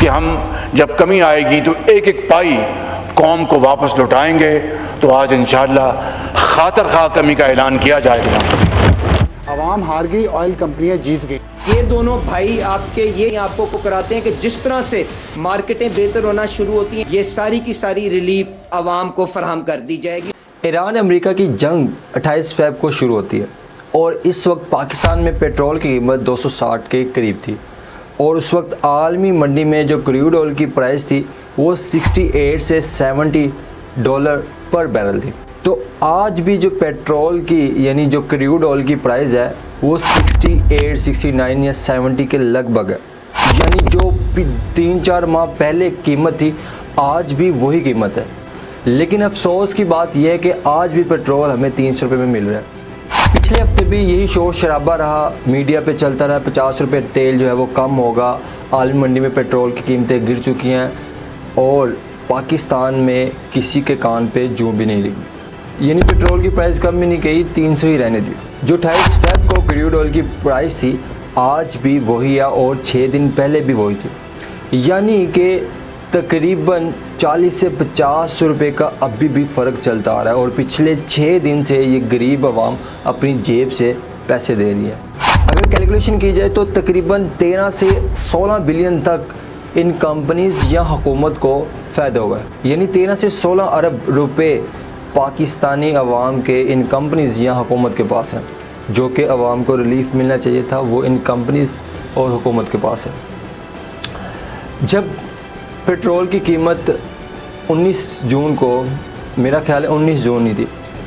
कि हम जब कमी आएगी तो एक एक पाई कौम को वापस लौटाएंगे। तो आज इंशाअल्लाह खातर खा कमी का ऐलान किया जाएगा। अवाम हार गई, ऑयल कंपनियां जीत गई। ये दोनों भाई आपके ये आपको कराते हैं कि जिस तरह से मार्केटें बेहतर होना शुरू होती हैं, ये सारी की सारी रिलीफ आवाम को फराहम कर दी जाएगी। ईरान अमेरिका की जंग 28 फ़रवरी को शुरू होती है और इस वक्त पाकिस्तान में पेट्रोल की कीमत 260 के करीब थी और उस वक्त आलमी मंडी में जो क्रूड ऑयल की प्राइस थी वो 68 से 70 डॉलर पर बैरल थी। तो आज भी जो पेट्रोल की यानी जो क्रूड ऑयल की प्राइस है वो 68, 69 या 70 के लगभग है। यानी जो 3-4 माह पहले कीमत थी आज भी वही कीमत है। लेकिन अफसोस की बात यह है कि आज भी पेट्रोल हमें 300 रुपये में मिल रहा है। पिछले हफ्ते भी यही शोर शराबा रहा, मीडिया पे चलता रहा 50 रुपये तेल जो है वो कम होगा, आलमी मंडी में पेट्रोल की कीमतें गिर चुकी हैं और पाकिस्तान में किसी के कान पे जूं भी नहीं लगी। यानी पेट्रोल की प्राइस कम भी नहीं गई, 300 ही रहने दी। जो 28 फ़रवरी को क्रूड ऑयल की प्राइस थी आज भी वही है और 6 दिन पहले भी वही थी। यानी कि तकरीबन 40 से 50 रुपये का अभी भी फ़र्क चलता आ रहा है और पिछले 6 दिन से ये गरीब आवाम अपनी जेब से पैसे दे रही है। अगर कैलकुलेशन की जाए तो तकरीबन 13 से 16 बिलियन तक इन कंपनीज़ या हुकूमत को फ़ायदा हुआ है। यानी 13 से 16 अरब रुपए पाकिस्तानी अवाम के इन कंपनीज़ या हुकूमत के पास हैं, जो कि अवाम को रिलीफ मिलना चाहिए था वो इन कंपनीज़ और हुकूमत के पास है। जब पेट्रोल की कीमत 19 जून को, मेरा ख्याल है 19 जून ही थी,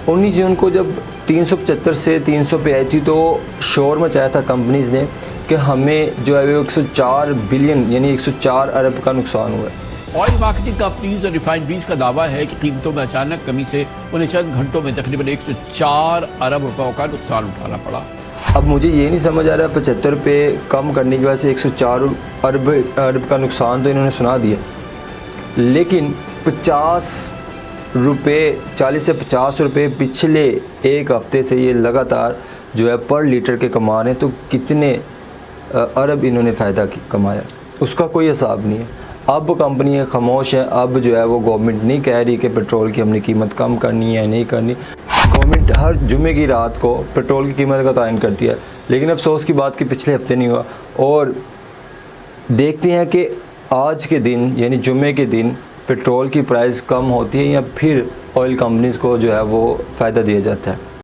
19 जून को जब 375 से 300 पे आई थी तो शोर मचाया था कंपनीज़ ने कि हमें जो है वो 104 बिलियन यानी 104 अरब का नुकसान हुआ है। ऑयल मार्केटिंग कंपनीज और रिफाइनरीज का दावा है कि कीमतों में अचानक कमी से उन्हें चंद घंटों में तकरीबन 104 अरब रुपयों का नुकसान उठाना पड़ा। अब मुझे ये नहीं समझ आ रहा 75 रुपये कम करने की वजह से 104 अरब का नुकसान तो इन्होंने सुना दिया, लेकिन 50 रुपये 40 से 50 रुपये पिछले एक हफ़्ते से ये लगातार जो है पर लीटर के कमा रहे हैं, तो कितने अरब इन्होंने फ़ायदा कमाया उसका कोई हिसाब नहीं है। अब कंपनियां खामोश हैं, अब जो है वो गवर्नमेंट नहीं कह रही कि पेट्रोल की हमने कीमत कम करनी है नहीं करनी। गवर्नमेंट हर जुमे की रात को पेट्रोल की कीमत का तयन करती है, लेकिन अफसोस की बात कि पिछले हफ्ते नहीं हुआ। और देखते हैं कि आज के दिन यानी जुमे के दिन पेट्रोल की प्राइस कम होती है या फिर ऑयल कंपनीज़ को जो है वो फ़ायदा दिया जाता है।